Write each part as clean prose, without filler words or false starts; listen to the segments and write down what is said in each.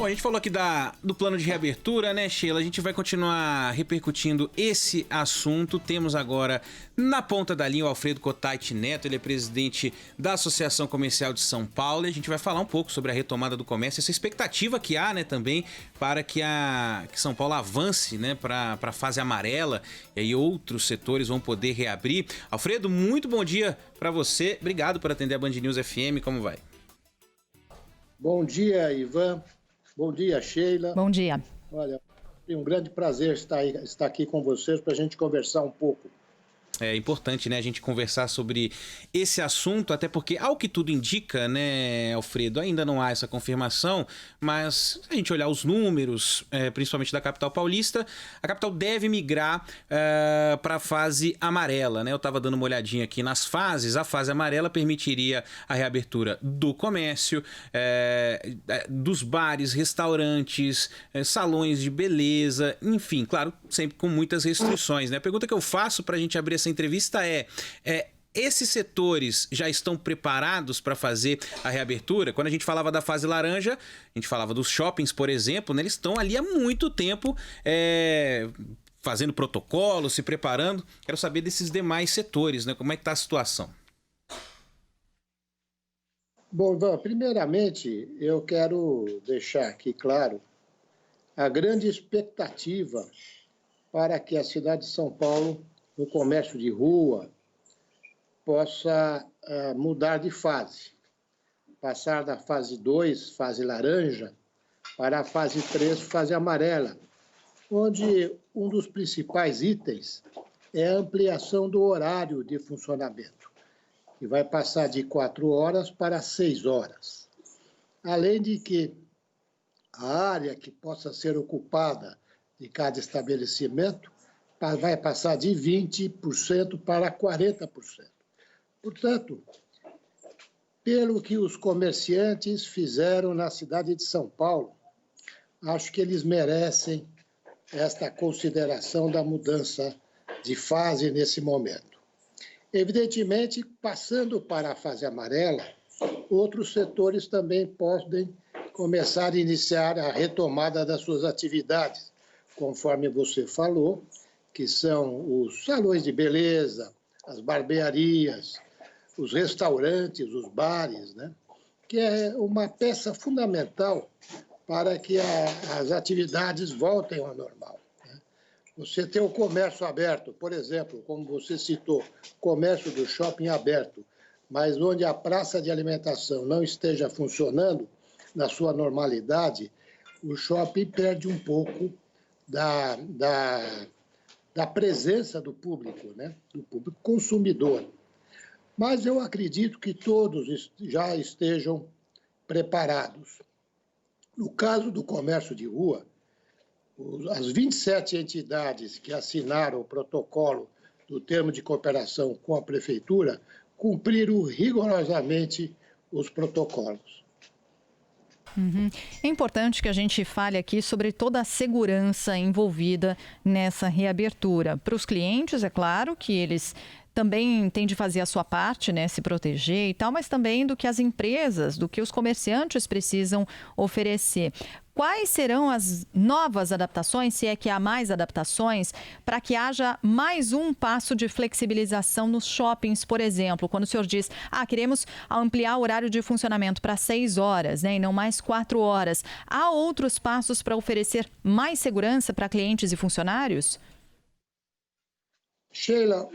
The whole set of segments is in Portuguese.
Bom, a gente falou aqui do plano de reabertura, né, Sheila? A gente vai continuar repercutindo esse assunto. Temos agora na ponta da linha o Alfredo Cottait Neto, ele é presidente da Associação Comercial de São Paulo, e a gente vai falar um pouco sobre a retomada do comércio, essa expectativa que há, né, também, para que São Paulo avance, né, para a fase amarela, e aí outros setores vão poder reabrir. Alfredo, muito bom dia para você. Obrigado por atender a Band News FM. Como vai? Bom dia, Ivan. Bom dia, Sheila. Bom dia. Olha, é um grande prazer estar aqui com vocês para a gente conversar um pouco. É importante, né, a gente conversar sobre esse assunto, até porque, ao que tudo indica, né, Alfredo, ainda não há essa confirmação, mas se a gente olhar os números, principalmente da capital paulista, a capital deve migrar para a fase amarela, né? Eu estava dando uma olhadinha aqui nas fases. A fase amarela permitiria a reabertura do comércio, dos bares, restaurantes, salões de beleza, enfim, claro, sempre com muitas restrições, né? A pergunta que eu faço para a gente abrir essa entrevista esses setores já estão preparados para fazer a reabertura? Quando a gente falava da fase laranja, a gente falava dos shoppings, por exemplo, né? Eles estão ali há muito tempo fazendo protocolo, se preparando. Quero saber desses demais setores, né? Como é que está a situação? Bom, Ivan, primeiramente eu quero deixar aqui claro a grande expectativa para que a cidade de São Paulo, no comércio de rua, possa mudar de fase, passar da fase 2, fase laranja, para a fase 3, fase amarela, onde um dos principais itens é a ampliação do horário de funcionamento, que vai passar de 4 horas para 6 horas. Além de que a área que possa ser ocupada de cada estabelecimento vai passar de 20% para 40%. Portanto, pelo que os comerciantes fizeram na cidade de São Paulo, acho que eles merecem esta consideração da mudança de fase nesse momento. Evidentemente, passando para a fase amarela, outros setores também podem começar a iniciar a retomada das suas atividades, conforme você falou, que são os salões de beleza, as barbearias, os restaurantes, os bares, né? Que é uma peça fundamental para que as atividades voltem ao normal, né? Você ter o comércio aberto, por exemplo, como você citou, comércio do shopping aberto, mas onde a praça de alimentação não esteja funcionando na sua normalidade, o shopping perde um pouco da presença do público, né? Do público consumidor. Mas eu acredito que todos já estejam preparados. No caso do comércio de rua, as 27 entidades que assinaram o protocolo do termo de cooperação com a prefeitura cumpriram rigorosamente os protocolos. É importante que a gente fale aqui sobre toda a segurança envolvida nessa reabertura. Para os clientes, é claro que eles também têm de fazer a sua parte, né, se proteger e tal, mas também do que as empresas, do que os comerciantes precisam oferecer. Quais serão as novas adaptações, se é que há mais adaptações, para que haja mais um passo de flexibilização nos shoppings, por exemplo? Quando o senhor diz, queremos ampliar o horário de funcionamento para 6 horas, né, e não mais 4 horas. Há outros passos para oferecer mais segurança para clientes e funcionários? Sheila,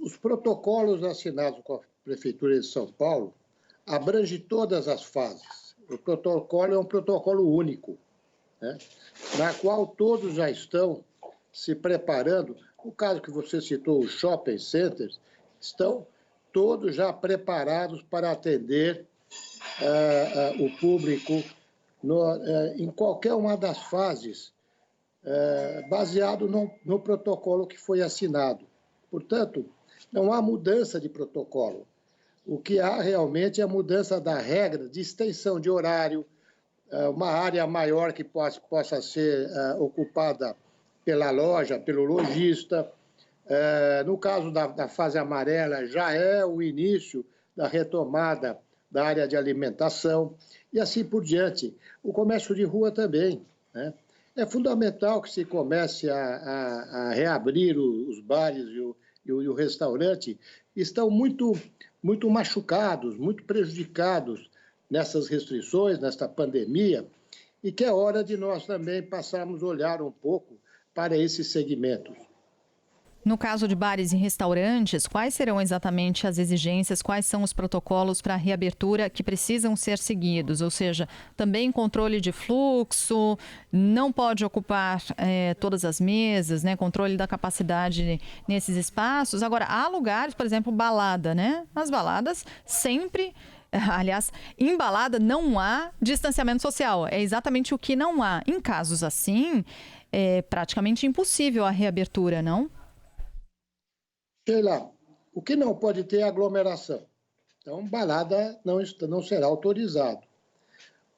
os protocolos assinados com a Prefeitura de São Paulo abrangem todas as fases. O protocolo é um protocolo único, né, na qual todos já estão se preparando. No caso que você citou, os shopping centers, estão todos já preparados para atender o público em qualquer uma das fases, baseado no protocolo que foi assinado. Portanto, não há mudança de protocolo. O que há realmente é a mudança da regra de extensão de horário, uma área maior que possa ser ocupada pela loja, pelo lojista. No caso da fase amarela, já é o início da retomada da área de alimentação. e assim por diante. O comércio de rua também, né? É fundamental que se comece a reabrir os bares e o restaurante. Estão muito machucados, muito prejudicados nessas restrições, nesta pandemia, e que é hora de nós também passarmos a olhar um pouco para esses segmentos. No caso de bares e restaurantes, quais serão exatamente as exigências, quais são os protocolos para a reabertura que precisam ser seguidos? Ou seja, também controle de fluxo, não pode ocupar todas as mesas, né? Controle da capacidade nesses espaços. Agora, há lugares, por exemplo, balada, né? As baladas sempre... Aliás, em balada não há distanciamento social, é exatamente o que não há. Em casos assim, é praticamente impossível a reabertura, não? Sheila, o que não pode ter é aglomeração. Então, balada não será autorizado.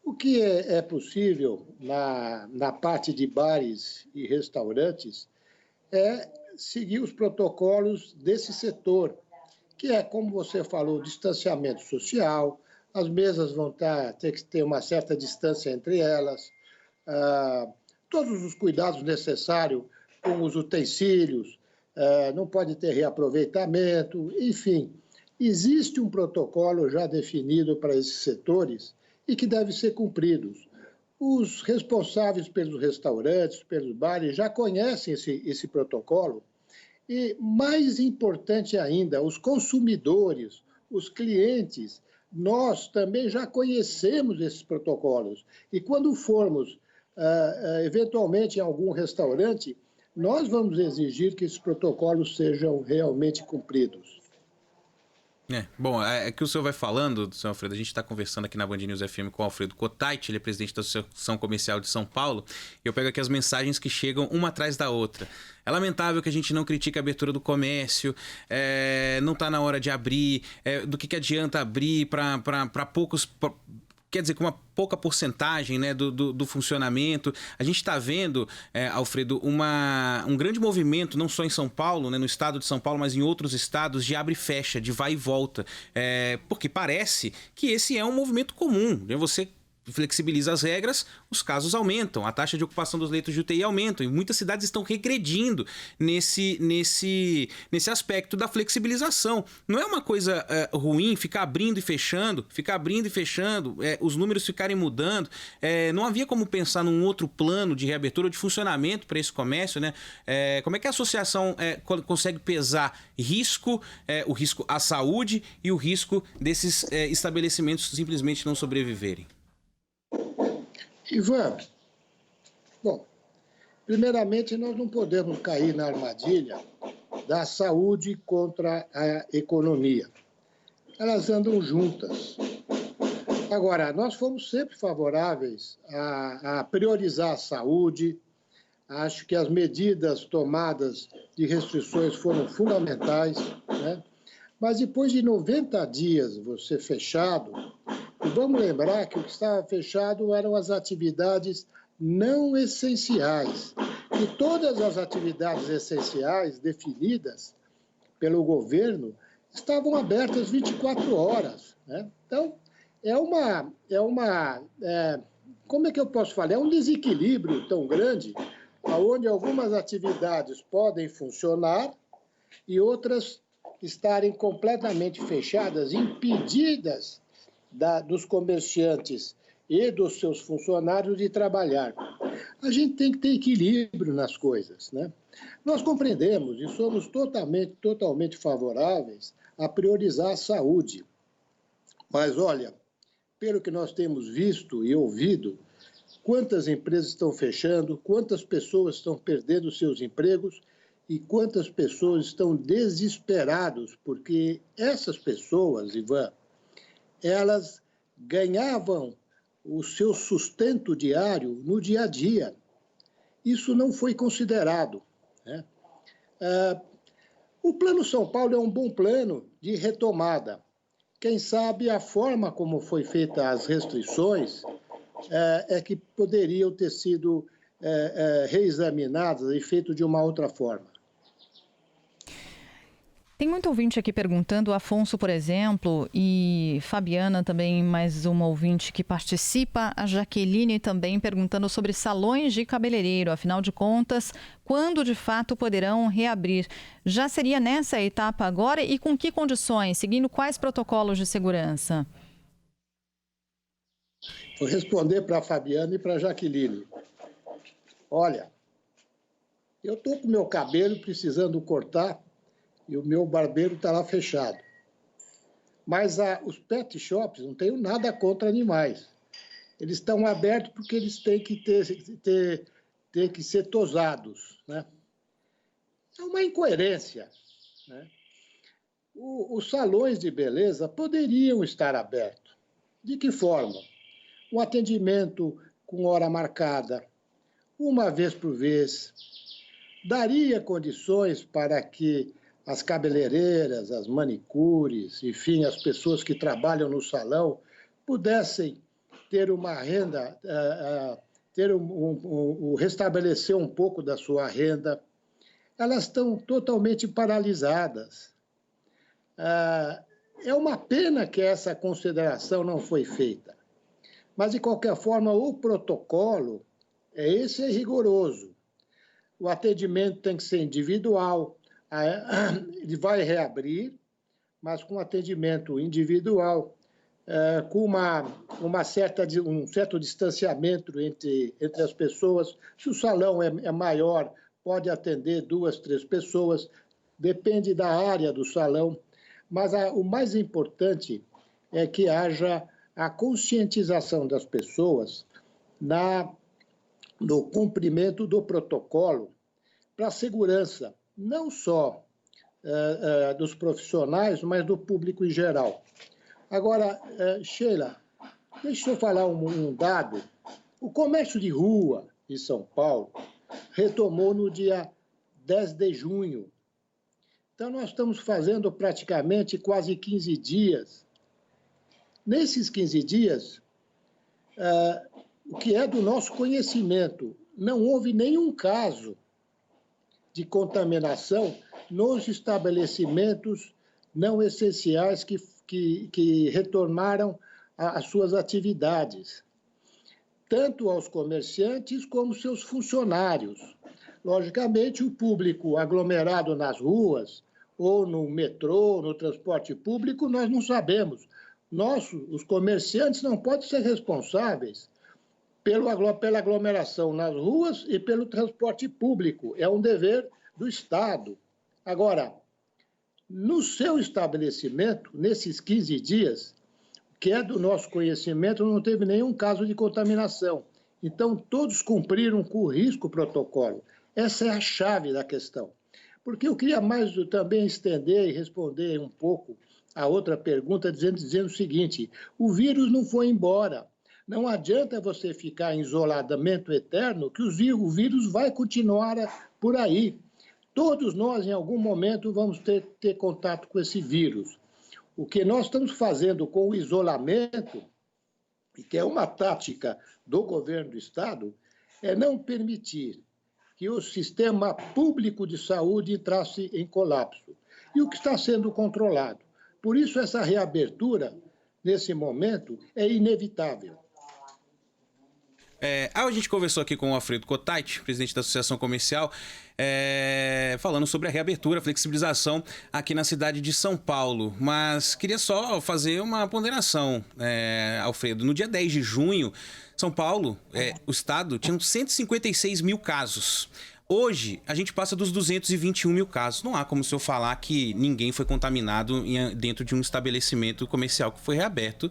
O que é possível na parte de bares e restaurantes é seguir os protocolos desse setor, que é, como você falou, distanciamento social, as mesas vão ter que ter uma certa distância entre elas, todos os cuidados necessários com os utensílios, não pode ter reaproveitamento, enfim. Existe um protocolo já definido para esses setores e que deve ser cumprido. Os responsáveis pelos restaurantes, pelos bares, já conhecem esse protocolo e, mais importante ainda, os consumidores, os clientes, nós também já conhecemos esses protocolos. E quando formos, eventualmente, em algum restaurante, nós vamos exigir que esses protocolos sejam realmente cumpridos. Bom, é que o senhor vai falando, senhor Alfredo, a gente está conversando aqui na Band News FM com o Alfredo Kotait, ele é presidente da Associação Comercial de São Paulo, e eu pego aqui as mensagens que chegam uma atrás da outra. É lamentável que a gente não critique a abertura do comércio, não está na hora de abrir, do que adianta abrir para poucos... Quer dizer, com uma pouca porcentagem, né, do funcionamento. A gente está vendo, Alfredo, um grande movimento, não só em São Paulo, né, no estado de São Paulo, mas em outros estados, de abre e fecha, de vai e volta. Porque parece que esse é um movimento comum, né? Você flexibiliza as regras, os casos aumentam, a taxa de ocupação dos leitos de UTI aumenta, e muitas cidades estão regredindo nesse aspecto da flexibilização. Não é uma coisa ruim ficar abrindo e fechando, os números ficarem mudando. Não havia como pensar num outro plano de reabertura ou de funcionamento para esse comércio, né? Como é que a associação consegue pesar risco, o risco à saúde e o risco desses estabelecimentos simplesmente não sobreviverem? Ivan, bom, primeiramente nós não podemos cair na armadilha da saúde contra a economia. Elas andam juntas. Agora, nós fomos sempre favoráveis a priorizar a saúde. Acho que as medidas tomadas de restrições foram fundamentais, né? Mas depois de 90 dias você fechado, e vamos lembrar que o que estava fechado eram as atividades não essenciais. E todas as atividades essenciais definidas pelo governo estavam abertas 24 horas, né? Então, como é que eu posso falar? É um desequilíbrio tão grande, onde algumas atividades podem funcionar e outras estarem completamente fechadas, impedidas dos comerciantes e dos seus funcionários de trabalhar. A gente tem que ter equilíbrio nas coisas, né? Nós compreendemos e somos totalmente favoráveis a priorizar a saúde. Mas, olha, pelo que nós temos visto e ouvido, quantas empresas estão fechando, quantas pessoas estão perdendo seus empregos e quantas pessoas estão desesperadas, porque essas pessoas, Ivan, elas ganhavam o seu sustento diário no dia a dia. Isso não foi considerado, né? O Plano São Paulo é um bom plano de retomada. Quem sabe a forma como foi feita as restrições é que poderiam ter sido reexaminadas e feito de uma outra forma. Tem muito ouvinte aqui perguntando, Afonso, por exemplo, e Fabiana também, mais uma ouvinte que participa, a Jaqueline também perguntando sobre salões de cabeleireiro. Afinal de contas, quando de fato poderão reabrir? Já seria nessa etapa agora e com que condições? Seguindo quais protocolos de segurança? Vou responder para a Fabiana e para a Jaqueline. Olha, eu estou com o meu cabelo precisando cortar e o meu barbeiro está lá fechado. Mas os pet shops, não tenho nada contra animais. Eles estão abertos porque eles têm que ter que ser tosados, né? É uma incoerência, né? Os salões de beleza poderiam estar abertos. De que forma? Um atendimento com hora marcada, uma vez por vez, daria condições para que as cabeleireiras, as manicures, enfim, as pessoas que trabalham no salão pudessem ter uma renda, restabelecer um pouco da sua renda. Elas estão totalmente paralisadas. É uma pena que essa consideração não foi feita. Mas, de qualquer forma, o protocolo, esse é rigoroso. O atendimento tem que ser individual. Ele vai reabrir, mas com atendimento individual, com um certo distanciamento entre as pessoas. Se o salão é maior, pode atender 2, 3 pessoas, depende da área do salão. Mas o mais importante é que haja a conscientização das pessoas no cumprimento do protocolo para a segurança, não só dos profissionais, mas do público em geral. Agora, Sheila, deixa eu falar um dado. O comércio de rua em São Paulo retomou no dia 10 de junho. Então, nós estamos fazendo praticamente quase 15 dias. Nesses 15 dias, o que é do nosso conhecimento, não houve nenhum caso de contaminação nos estabelecimentos não essenciais que retornaram às suas atividades, tanto aos comerciantes como seus funcionários. Logicamente, o público aglomerado nas ruas, ou no metrô, no transporte público, nós não sabemos. Os comerciantes não podem ser responsáveis pela aglomeração nas ruas e pelo transporte público. É um dever do Estado. Agora, no seu estabelecimento, nesses 15 dias, que é do nosso conhecimento, não teve nenhum caso de contaminação. Então, todos cumpriram com o risco protocolo. Essa é a chave da questão. Porque eu queria mais também estender e responder um pouco a outra pergunta, dizendo o seguinte: o vírus não foi embora. Não adianta você ficar em isolamento eterno, que o vírus vai continuar por aí. Todos nós, em algum momento, vamos ter contato com esse vírus. O que nós estamos fazendo com o isolamento, e que é uma tática do governo do Estado, é não permitir que o sistema público de saúde entrasse em colapso. E o que está sendo controlado. Por isso, essa reabertura, nesse momento, é inevitável. A gente conversou aqui com o Alfredo Cottait, presidente da Associação Comercial, falando sobre a reabertura, a flexibilização aqui na cidade de São Paulo. Mas queria só fazer uma ponderação, Alfredo. No dia 10 de junho, São Paulo, o estado, tinha 156 mil casos. Hoje, a gente passa dos 221 mil casos. Não há como o senhor falar que ninguém foi contaminado dentro de um estabelecimento comercial que foi reaberto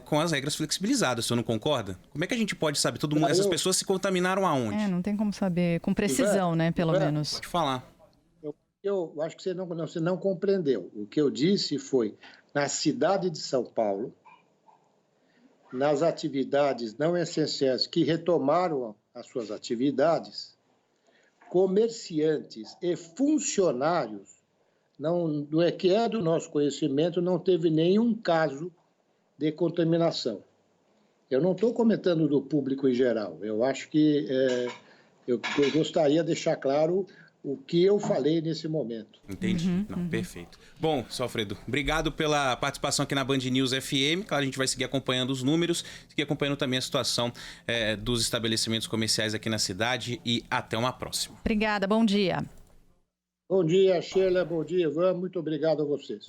com as regras flexibilizadas. O senhor não concorda? Como é que a gente pode saber? Essas pessoas se contaminaram aonde? Não tem como saber com precisão, né? Pelo menos. Pode falar. Eu acho que você não compreendeu. O que eu disse foi, na cidade de São Paulo, nas atividades não essenciais que retomaram as suas atividades, comerciantes e funcionários, não é que é do nosso conhecimento, não teve nenhum caso de contaminação. Eu não estou comentando do público em geral. Eu acho que eu gostaria de deixar claro o que eu falei nesse momento. Entendi. Não, perfeito. Bom, seu Alfredo, obrigado pela participação aqui na Band News FM. Claro, a gente vai seguir acompanhando os números, seguir acompanhando também a situação dos estabelecimentos comerciais aqui na cidade e até uma próxima. Obrigada, bom dia. Bom dia, Sheila. Bom dia, Ivan. Muito obrigado a vocês.